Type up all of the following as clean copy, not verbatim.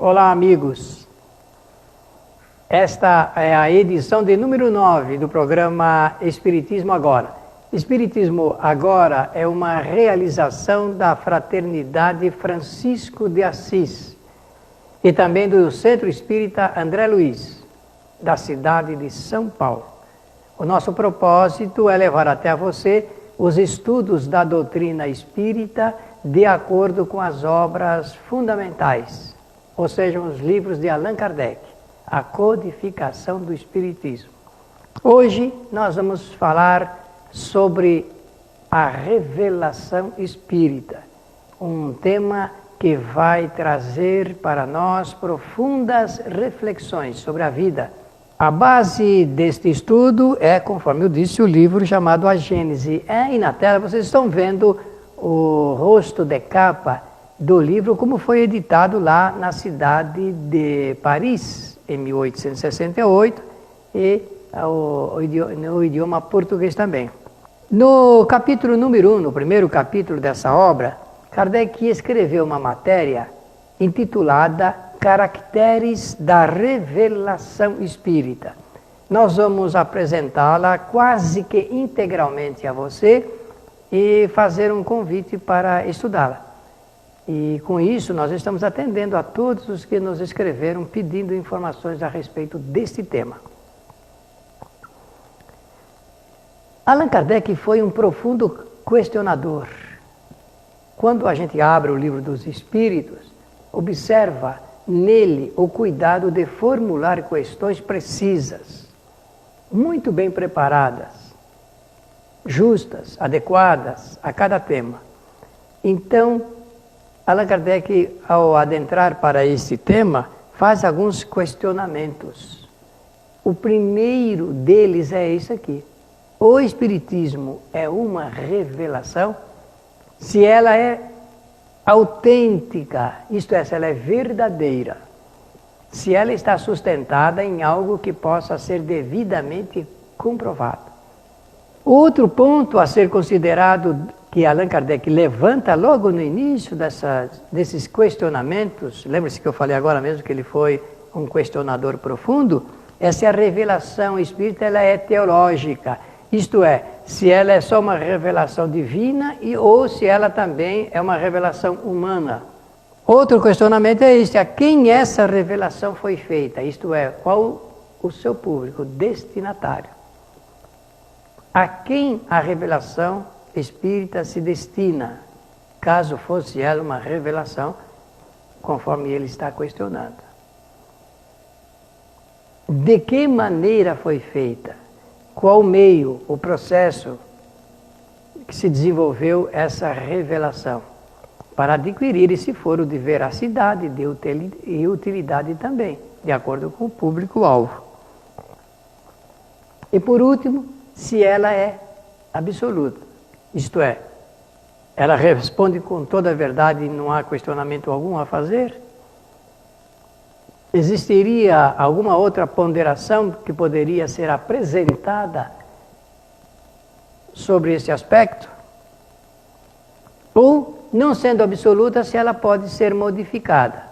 Olá, amigos. Esta é a edição de número 9 do programa Espiritismo Agora. Espiritismo Agora é uma realização da Fraternidade Francisco de Assis e também do Centro Espírita André Luiz, da cidade de São Paulo. O nosso propósito é levar até a você os estudos da doutrina espírita de acordo com as obras fundamentais, ou seja, os livros de Allan Kardec, a codificação do Espiritismo. Hoje nós vamos falar sobre a revelação espírita, um tema que vai trazer para nós profundas reflexões sobre a vida. A base deste estudo é, conforme eu disse, o livro chamado A Gênese. E na tela vocês estão vendo o rosto de capa do livro, como foi editado lá na cidade de Paris, em 1868, e no idioma português também. No capítulo número 1, no primeiro capítulo dessa obra, Kardec escreveu uma matéria intitulada Caracteres da Revelação Espírita. Nós vamos apresentá-la quase que integralmente a você e fazer um convite para estudá-la. E com isso nós estamos atendendo a todos os que nos escreveram pedindo informações a respeito deste tema. Allan Kardec foi um profundo questionador. Quando a gente abre o livro dos Espíritos, observa nele o cuidado de formular questões precisas, muito bem preparadas, justas, adequadas a cada tema. Então, Allan Kardec, ao adentrar para esse tema, faz alguns questionamentos. O primeiro deles é esse aqui. O Espiritismo é uma revelação? Se ela é autêntica, isto é, se ela é verdadeira, se ela está sustentada em algo que possa ser devidamente comprovado. Outro ponto a ser considerado, que Allan Kardec levanta logo no início desses questionamentos, lembre-se que eu falei agora mesmo que ele foi um questionador profundo, é se a revelação espírita ela é teológica, isto é, se ela é só uma revelação divina ou se ela também é uma revelação humana. Outro questionamento é este: a quem essa revelação foi feita? Isto é, qual o seu público, destinatário? A quem a revelação espírita se destina, caso fosse ela uma revelação, conforme ele está questionando? De que maneira foi feita? Qual o meio, o processo que se desenvolveu essa revelação? Para adquirir esse foro de veracidade e utilidade também, de acordo com o público-alvo. E por último, se ela é absoluta, isto é, ela responde com toda a verdade e não há questionamento algum a fazer? Existiria alguma outra ponderação que poderia ser apresentada sobre esse aspecto? Ou, não sendo absoluta, se ela pode ser modificada?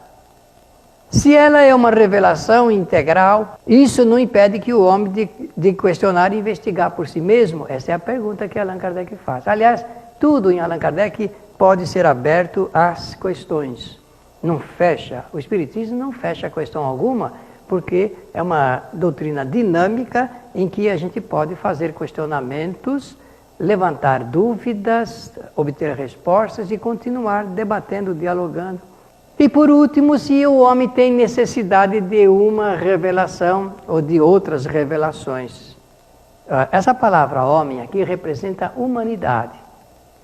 Se ela é uma revelação integral, isso não impede que o homem de questionar e investigar por si mesmo? Essa é a pergunta que Allan Kardec faz. Aliás, tudo em Allan Kardec pode ser aberto às questões. Não fecha, o Espiritismo não fecha questão alguma, porque é uma doutrina dinâmica em que a gente pode fazer questionamentos, levantar dúvidas, obter respostas e continuar debatendo, dialogando. E por último, se o homem tem necessidade de uma revelação ou de outras revelações. Essa palavra homem aqui representa humanidade.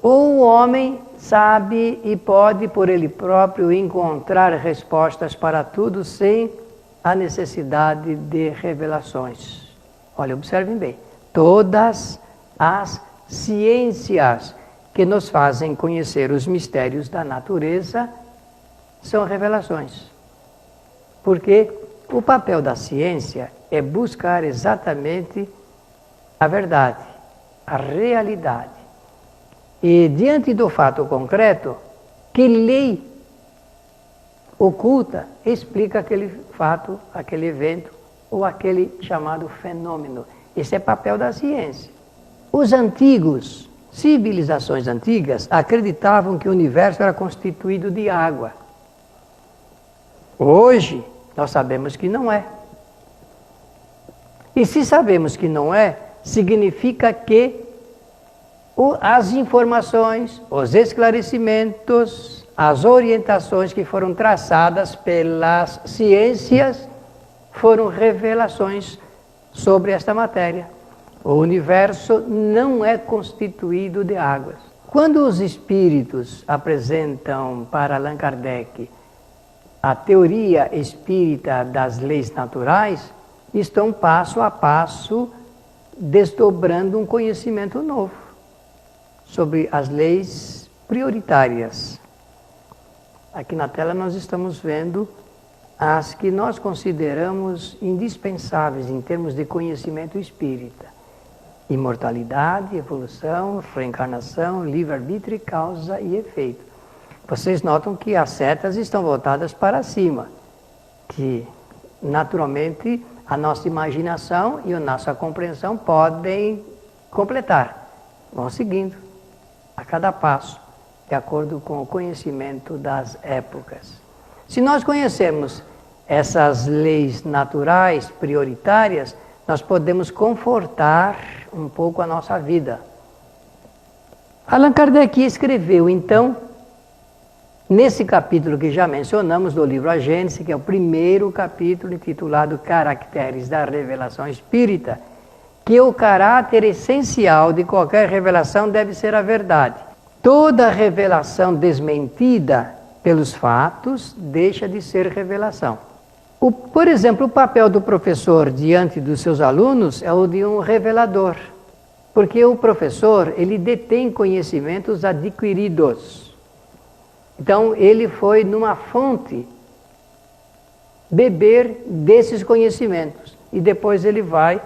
Ou o homem sabe e pode por ele próprio encontrar respostas para tudo sem a necessidade de revelações. Olha, observem bem, todas as ciências que nos fazem conhecer os mistérios da natureza são revelações. Porque o papel da ciência é buscar exatamente a verdade, a realidade. E diante do fato concreto, que lei oculta explica aquele fato, aquele evento ou aquele chamado fenômeno. Esse é papel da ciência. Os antigos, civilizações antigas, acreditavam que o universo era constituído de água. Hoje, nós sabemos que não é. E se sabemos que não é, significa que as informações, os esclarecimentos, as orientações que foram traçadas pelas ciências foram revelações sobre esta matéria. O universo não é constituído de águas. Quando os espíritos apresentam para Allan Kardec a teoria espírita das leis naturais, estão passo a passo desdobrando um conhecimento novo sobre as leis prioritárias. Aqui na tela nós estamos vendo as que nós consideramos indispensáveis em termos de conhecimento espírita. Imortalidade, evolução, reencarnação, livre-arbítrio, causa e efeito. Vocês notam que as setas estão voltadas para cima, que naturalmente a nossa imaginação e a nossa compreensão podem completar. Vão seguindo a cada passo, de acordo com o conhecimento das épocas. Se nós conhecermos essas leis naturais prioritárias, nós podemos confortar um pouco a nossa vida. Allan Kardec escreveu, então, nesse capítulo que já mencionamos do livro A Gênese, que é o primeiro capítulo intitulado Caracteres da Revelação Espírita, que o caráter essencial de qualquer revelação deve ser a verdade. Toda revelação desmentida pelos fatos deixa de ser revelação. Por exemplo, o papel do professor diante dos seus alunos é o de um revelador, porque o professor, ele detém conhecimentos adquiridos. Então, ele foi numa fonte beber desses conhecimentos e depois ele vai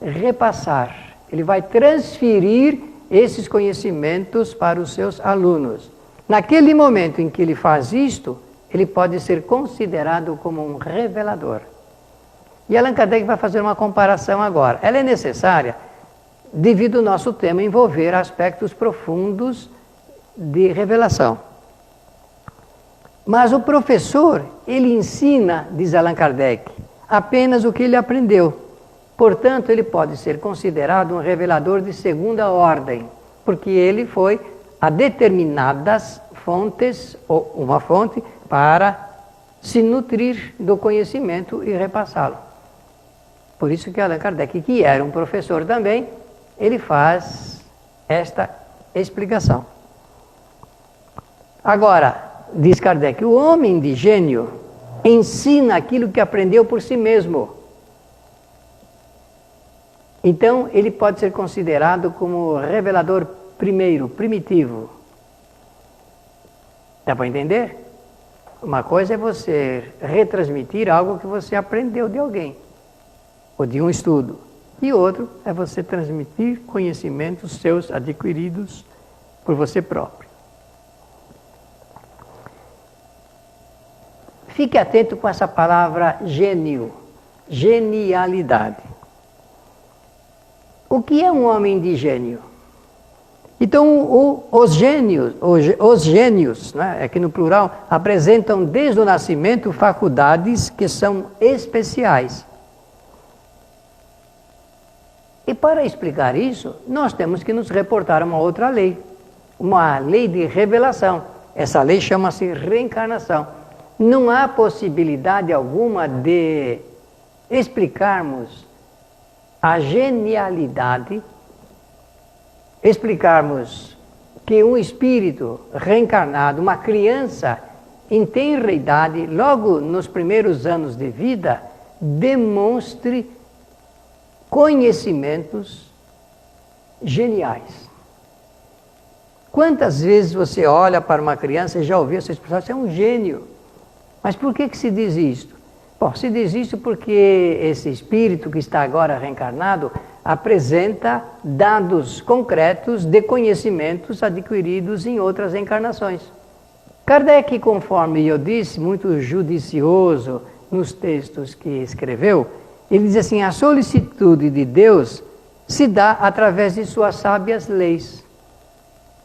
repassar, ele vai transferir esses conhecimentos para os seus alunos. Naquele momento em que ele faz isto, ele pode ser considerado como um revelador. E Allan Kardec vai fazer uma comparação agora. Ela é necessária devido ao nosso tema envolver aspectos profundos de revelação. Mas o professor, ele ensina, diz Allan Kardec, apenas o que ele aprendeu. Portanto, ele pode ser considerado um revelador de segunda ordem, porque ele foi a determinadas fontes, ou uma fonte, para se nutrir do conhecimento e repassá-lo. Por isso que Allan Kardec, que era um professor também, ele faz esta explicação. Agora, diz Kardec, o homem de gênio ensina aquilo que aprendeu por si mesmo. Então, ele pode ser considerado como revelador primeiro, primitivo. Dá para entender? Uma coisa é você retransmitir algo que você aprendeu de alguém, ou de um estudo. E outro é você transmitir conhecimentos seus adquiridos por você próprio. Fique atento com essa palavra gênio, genialidade. O que é um homem de gênio? Então, os gênios, né, aqui no plural, apresentam desde o nascimento faculdades que são especiais. E para explicar isso, nós temos que nos reportar a uma outra lei, uma lei de revelação. Essa lei chama-se reencarnação. Não há possibilidade alguma de explicarmos a genialidade, explicarmos que um espírito reencarnado, uma criança em tenra idade, logo nos primeiros anos de vida, demonstre conhecimentos geniais. Quantas vezes você olha para uma criança e já ouviu essa expressão, você é um gênio. Mas por que se diz isto? Bom, se diz isto porque esse espírito que está agora reencarnado apresenta dados concretos de conhecimentos adquiridos em outras encarnações. Kardec, conforme eu disse, muito judicioso nos textos que escreveu, ele diz assim, a solicitude de Deus se dá através de suas sábias leis.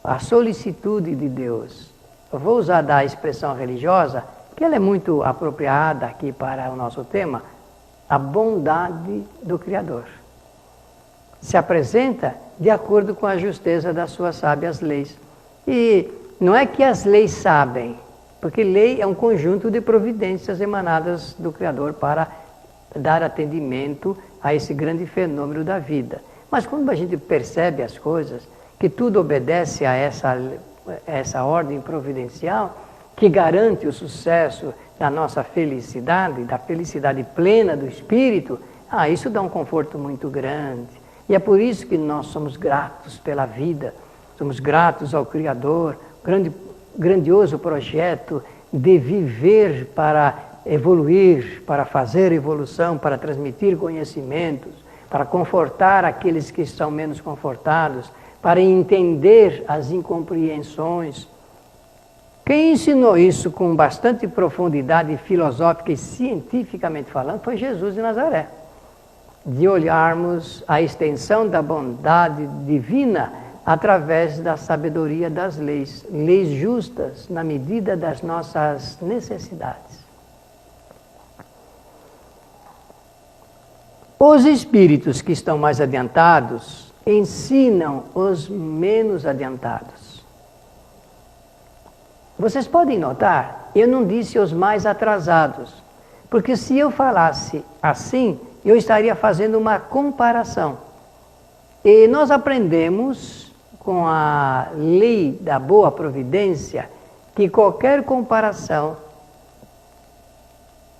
A solicitude de Deus. Eu vou usar da expressão religiosa, que ela é muito apropriada aqui para o nosso tema, a bondade do Criador. Se apresenta de acordo com a justeza das suas sábias leis. E não é que as leis sabem, porque lei é um conjunto de providências emanadas do Criador para dar atendimento a esse grande fenômeno da vida. Mas quando a gente percebe as coisas, que tudo obedece a essa ordem providencial, que garante o sucesso da nossa felicidade, da felicidade plena do espírito, isso dá um conforto muito grande. E é por isso que nós somos gratos pela vida, somos gratos ao Criador, grandioso projeto de viver para evoluir, para fazer evolução, para transmitir conhecimentos, para confortar aqueles que estão menos confortados, para entender as incompreensões. Quem ensinou isso com bastante profundidade filosófica e cientificamente falando foi Jesus de Nazaré. De olharmos a extensão da bondade divina através da sabedoria das leis, leis justas na medida das nossas necessidades. Os espíritos que estão mais adiantados ensinam os menos adiantados. Vocês podem notar, eu não disse os mais atrasados, porque se eu falasse assim, eu estaria fazendo uma comparação. E nós aprendemos com a lei da boa providência que qualquer comparação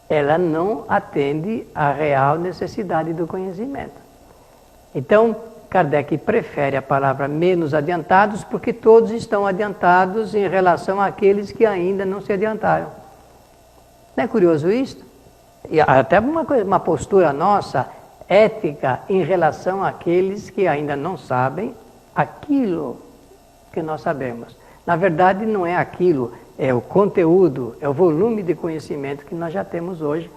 ela não atende à real necessidade do conhecimento. Então, Kardec prefere a palavra menos adiantados porque todos estão adiantados em relação àqueles que ainda não se adiantaram. Não é curioso isso? E até uma postura nossa, ética, em relação àqueles que ainda não sabem aquilo que nós sabemos. Na verdade, não é aquilo, é o conteúdo, é o volume de conhecimento que nós já temos hoje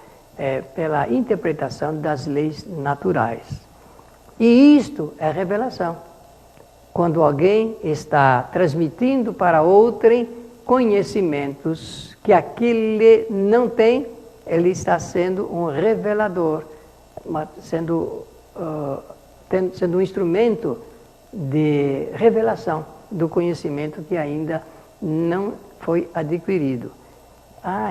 pela interpretação das leis naturais. E isto é revelação. Quando alguém está transmitindo para outrem conhecimentos que aquele não tem, ele está sendo um revelador, sendo um instrumento de revelação do conhecimento que ainda não foi adquirido.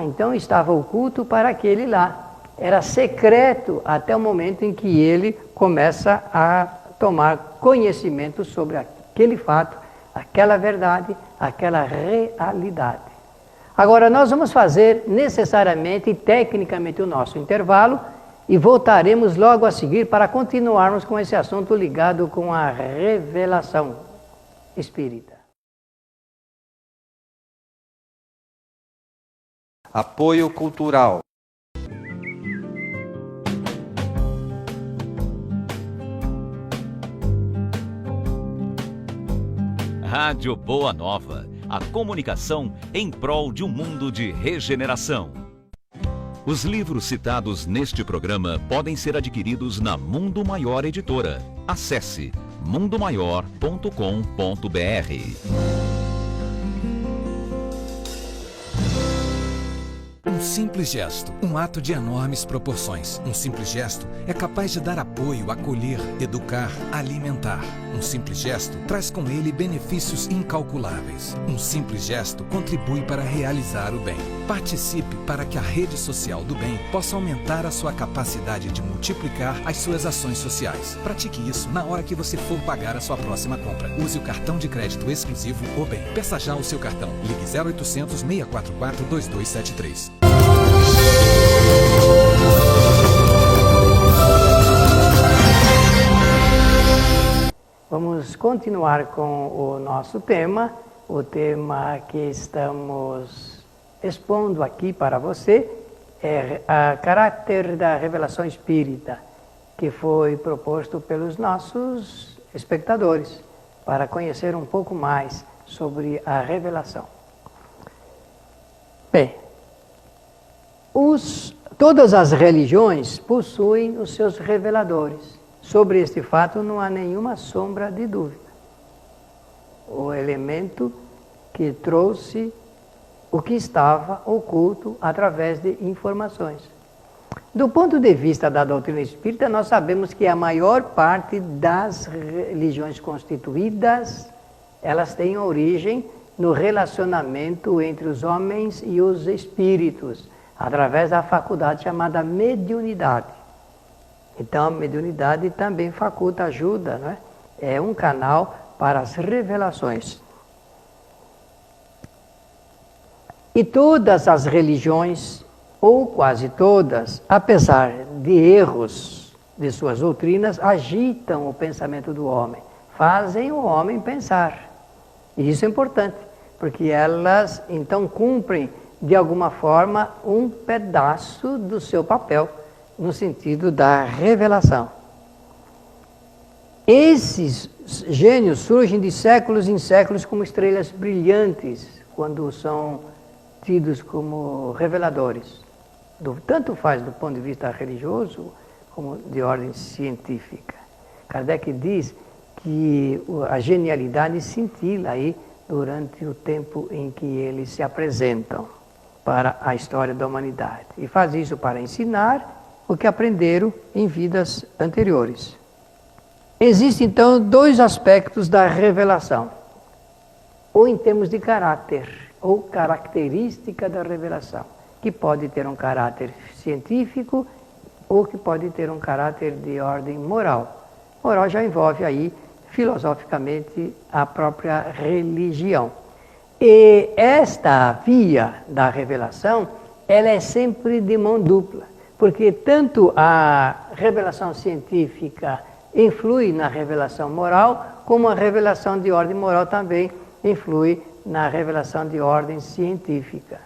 Então estava oculto para aquele lá. Era secreto até o momento em que ele começa a tomar conhecimento sobre aquele fato, aquela verdade, aquela realidade. Agora nós vamos fazer necessariamente e tecnicamente o nosso intervalo e voltaremos logo a seguir para continuarmos com esse assunto ligado com a revelação espírita. Apoio cultural. Rádio Boa Nova, a comunicação em prol de um mundo de regeneração. Os livros citados neste programa podem ser adquiridos na Mundo Maior Editora. Acesse mundomaior.com.br. Um simples gesto, um ato de enormes proporções. Um simples gesto é capaz de dar apoio, acolher, educar, alimentar. Um simples gesto traz com ele benefícios incalculáveis. Um simples gesto contribui para realizar o bem. Participe para que a rede social do bem possa aumentar a sua capacidade de multiplicar as suas ações sociais. Pratique isso na hora que você for pagar a sua próxima compra. Use o cartão de crédito exclusivo O Bem. Peça já o seu cartão. Ligue 0800 644 2273. Vamos continuar com o nosso tema, o tema que estamos expondo aqui para você é a caráter da revelação espírita, que foi proposto pelos nossos espectadores, para conhecer um pouco mais sobre a revelação. Bem, todas as religiões possuem os seus reveladores. Sobre este fato não há nenhuma sombra de dúvida. O elemento que trouxe o que estava oculto através de informações. Do ponto de vista da doutrina espírita, nós sabemos que a maior parte das religiões constituídas, elas têm origem no relacionamento entre os homens e os espíritos, através da faculdade chamada mediunidade. Então, a mediunidade também faculta, ajuda, não é? É um canal para as revelações. E todas as religiões, ou quase todas, apesar de erros de suas doutrinas, agitam o pensamento do homem, fazem o homem pensar. E isso é importante, porque elas então cumprem, de alguma forma, um pedaço do seu papel, no sentido da revelação. Esses gênios surgem de séculos em séculos como estrelas brilhantes, quando são tidos como reveladores. Tanto faz do ponto de vista religioso, como de ordem científica. Kardec diz que a genialidade cintila aí durante o tempo em que eles se apresentam para a história da humanidade. E faz isso para ensinar o que aprenderam em vidas anteriores. Existem, então, dois aspectos da revelação. Ou em termos de caráter, ou característica da revelação, que pode ter um caráter científico ou que pode ter um caráter de ordem moral. Moral já envolve aí, filosoficamente, a própria religião. E esta via da revelação, ela é sempre de mão dupla, porque tanto a revelação científica influi na revelação moral, como a revelação de ordem moral também influi na revelação de ordem científica.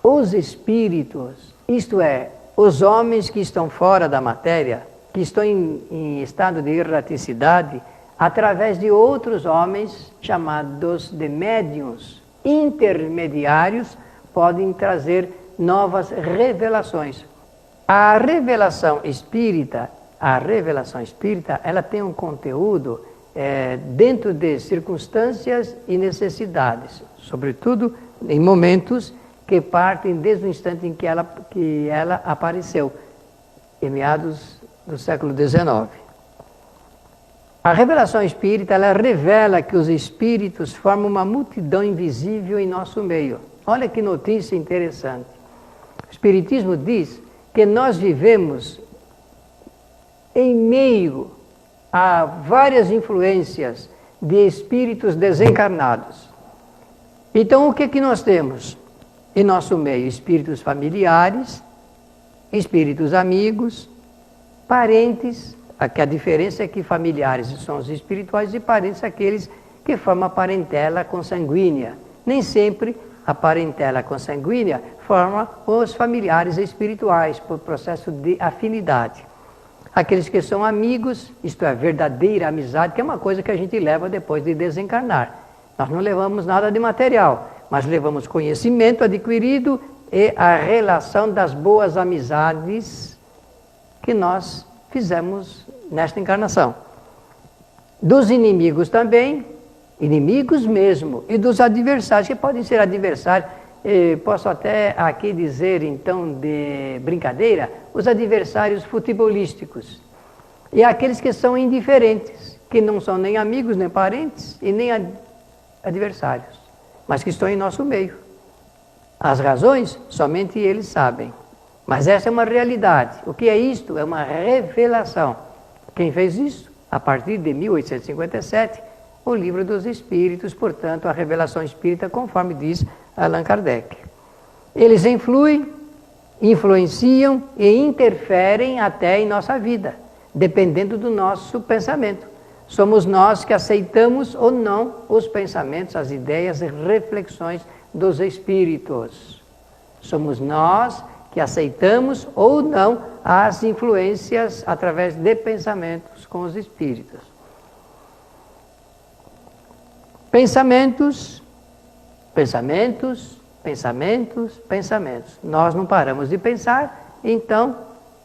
Os espíritos, isto é, os homens que estão fora da matéria, que estão em estado de erraticidade, através de outros homens chamados de médiuns intermediários, podem trazer novas revelações. A revelação espírita, ela tem um conteúdo dentro de circunstâncias e necessidades, sobretudo em momentos que partem desde o instante em que ela apareceu, em meados do século XIX. A revelação espírita, ela revela que os espíritos formam uma multidão invisível em nosso meio. Olha que notícia interessante. O Espiritismo diz que nós vivemos em meio a várias influências de espíritos desencarnados. Então, o que nós temos em nosso meio? Espíritos familiares, espíritos amigos, parentes. Aqui a diferença é que familiares são os espirituais e parentes aqueles que formam a parentela consanguínea. Nem sempre a parentela consanguínea forma os familiares espirituais, por processo de afinidade. Aqueles que são amigos, isto é, verdadeira amizade, que é uma coisa que a gente leva depois de desencarnar. Nós não levamos nada de material, mas levamos conhecimento adquirido e a relação das boas amizades que nós fizemos nesta encarnação. Dos inimigos também, inimigos mesmo, e dos adversários, que podem ser adversários, posso até aqui dizer então de brincadeira, os adversários futebolísticos. E aqueles que são indiferentes, que não são nem amigos, nem parentes e nem adversários, mas que estão em nosso meio. As razões, somente eles sabem. Mas essa é uma realidade. O que é isto? É uma revelação. Quem fez isso? A partir de 1857, o Livro dos Espíritos, portanto, a revelação espírita, conforme diz Allan Kardec. Eles influenciam e interferem até em nossa vida, dependendo do nosso pensamento. Somos nós que aceitamos ou não os pensamentos, as ideias e reflexões dos espíritos. Somos nós que aceitamos ou não as influências através de pensamentos com os espíritos. Pensamentos pensamentos, pensamentos. Nós não paramos de pensar, então,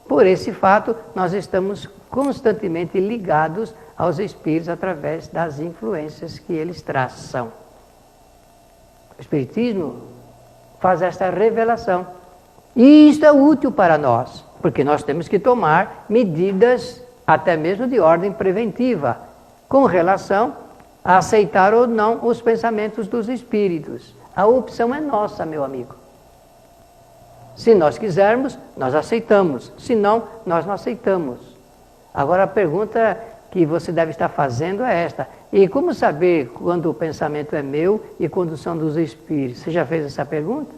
por esse fato, nós estamos constantemente ligados aos espíritos através das influências que eles traçam. O Espiritismo faz esta revelação. E isso é útil para nós, porque nós temos que tomar medidas, até mesmo de ordem preventiva, com relação a aceitar ou não os pensamentos dos espíritos. A opção é nossa, meu amigo. Se nós quisermos, nós aceitamos. Se não, nós não aceitamos. Agora a pergunta que você deve estar fazendo é esta: e como saber quando o pensamento é meu e quando são dos espíritos? Você já fez essa pergunta?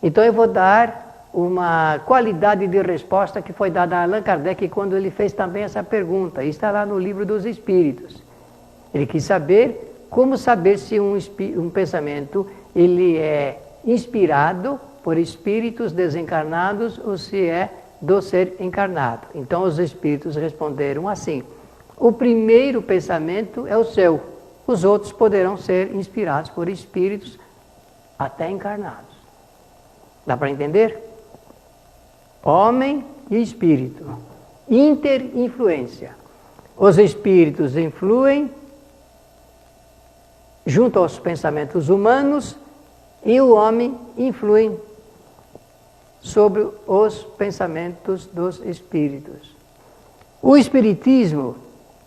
Então eu vou dar uma qualidade de resposta que foi dada a Allan Kardec quando ele fez também essa pergunta. Está lá no Livro dos Espíritos. Ele quis saber como saber se um pensamento ele é inspirado por espíritos desencarnados ou se é do ser encarnado. Então os espíritos responderam assim: o primeiro pensamento é o seu, os outros poderão ser inspirados por espíritos até encarnados. Dá para entender? Homem e espírito, interinfluência. Os espíritos influem junto aos pensamentos humanos e o homem influi sobre os pensamentos dos espíritos. O espiritismo,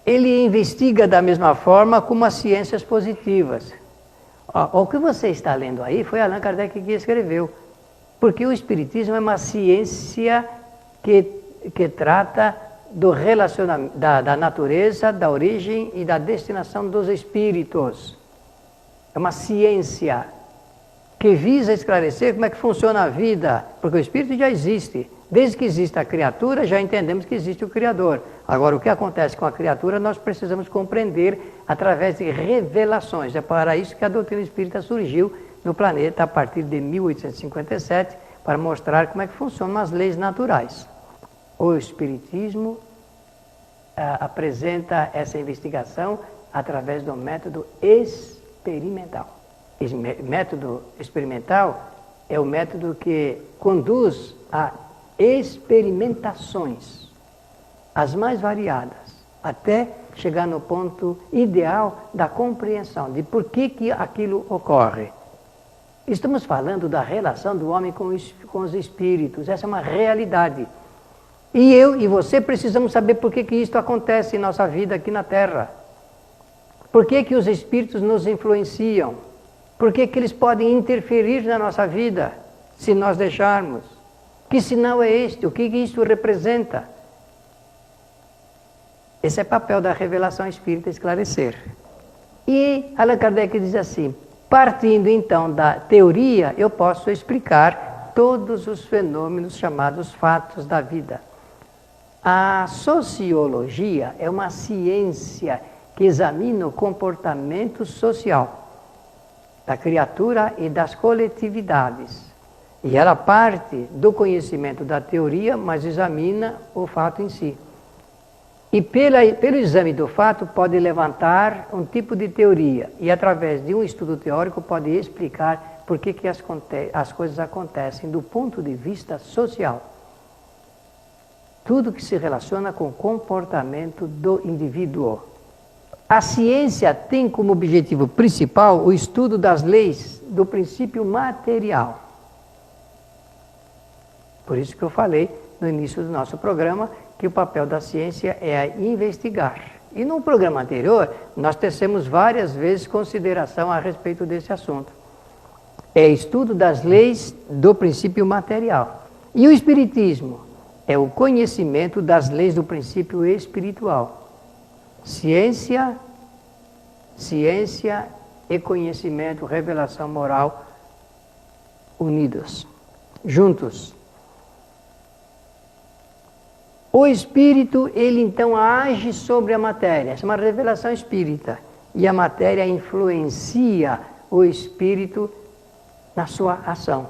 ele investiga da mesma forma como as ciências positivas. O que você está lendo aí foi Allan Kardec que escreveu, porque o espiritismo é uma ciência que trata do relacionamento, da natureza, da origem e da destinação dos espíritos. É uma ciência que visa esclarecer como é que funciona a vida, porque o espírito já existe. Desde que existe a criatura, já entendemos que existe o Criador. Agora, o que acontece com a criatura, nós precisamos compreender através de revelações. É para isso que a doutrina espírita surgiu no planeta a partir de 1857, para mostrar como é que funcionam as leis naturais. O espiritismo apresenta essa investigação através do método experimental. Esse método experimental é o método que conduz a experimentações, as mais variadas, até chegar no ponto ideal da compreensão de por que aquilo ocorre. Estamos falando da relação do homem com os espíritos, essa é uma realidade. E eu e você precisamos saber por que isto acontece em nossa vida aqui na Terra. Por que os espíritos nos influenciam? Por que eles podem interferir na nossa vida, se nós deixarmos? Que sinal é este? O que isto representa? Esse é o papel da revelação espírita, esclarecer. E Allan Kardec diz assim: partindo então da teoria, eu posso explicar todos os fenômenos chamados fatos da vida. A sociologia é uma ciência que examina o comportamento social da criatura e das coletividades. E ela parte do conhecimento da teoria, mas examina o fato em si. E pelo exame do fato pode levantar um tipo de teoria e através de um estudo teórico pode explicar por que as coisas acontecem do ponto de vista social. Tudo que se relaciona com o comportamento do indivíduo. A ciência tem como objetivo principal o estudo das leis do princípio material. Por isso que eu falei no início do nosso programa que o papel da ciência é investigar. E no programa anterior, nós tecemos várias vezes consideração a respeito desse assunto. É estudo das leis do princípio material. E o espiritismo é o conhecimento das leis do princípio espiritual. Ciência e conhecimento, revelação moral, unidos, juntos. O espírito, ele então age sobre a matéria. Essa é uma revelação espírita. E a matéria influencia o espírito na sua ação.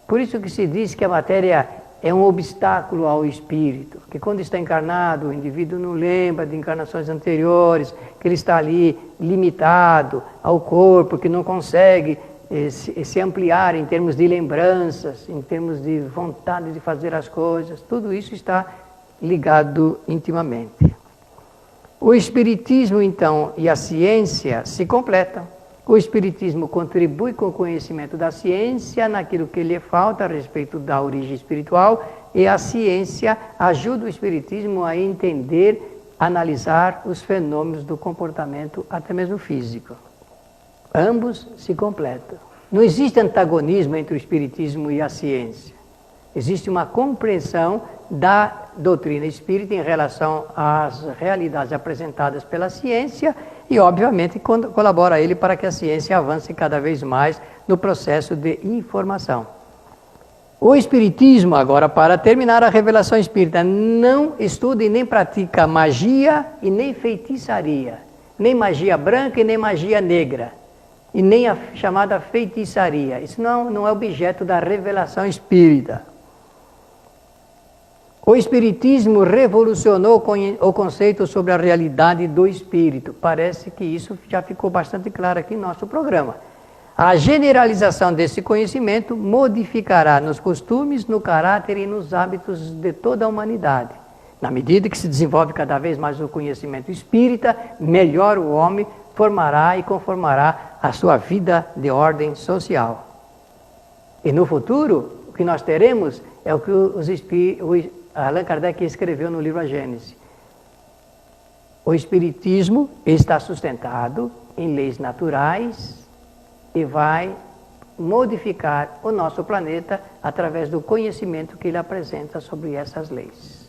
Por isso que se diz que a matéria é um obstáculo ao espírito, que quando está encarnado, o indivíduo não lembra de encarnações anteriores, que ele está ali limitado ao corpo, que não consegue se ampliar em termos de lembranças, em termos de vontade de fazer as coisas, tudo isso está ligado intimamente. O Espiritismo, então, e a ciência se completam. O Espiritismo contribui com o conhecimento da ciência naquilo que lhe falta a respeito da origem espiritual, e a ciência ajuda o Espiritismo a entender, analisar os fenômenos do comportamento, até mesmo físico. Ambos se completam. Não existe antagonismo entre o Espiritismo e a ciência. Existe uma compreensão da doutrina espírita em relação às realidades apresentadas pela ciência e, obviamente, colabora ele para que a ciência avance cada vez mais no processo de informação. O Espiritismo, agora, para terminar a revelação espírita, não estuda e nem pratica magia e nem feitiçaria, nem magia branca e nem magia negra, e nem a chamada feitiçaria. Isso não é objeto da revelação espírita. O Espiritismo revolucionou o conceito sobre a realidade do espírito. Parece que isso já ficou bastante claro aqui no nosso programa. A generalização desse conhecimento modificará nos costumes, no caráter e nos hábitos de toda a humanidade. Na medida que se desenvolve cada vez mais o conhecimento espírita, melhor o homem formará e conformará a sua vida de ordem social. E no futuro, o que nós teremos é o que Allan Kardec escreveu no livro A Gênese. O Espiritismo está sustentado em leis naturais e vai modificar o nosso planeta através do conhecimento que ele apresenta sobre essas leis.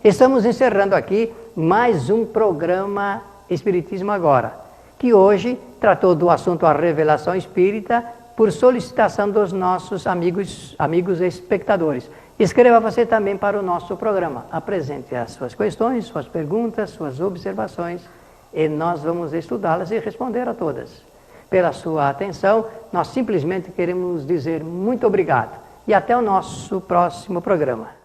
Estamos encerrando aqui mais um programa Espiritismo Agora, que hoje tratou do assunto a revelação espírita por solicitação dos nossos amigos espectadores. Escreva você também para o nosso programa. Apresente as suas questões, suas perguntas, suas observações e nós vamos estudá-las e responder a todas. Pela sua atenção, nós simplesmente queremos dizer muito obrigado e até o nosso próximo programa.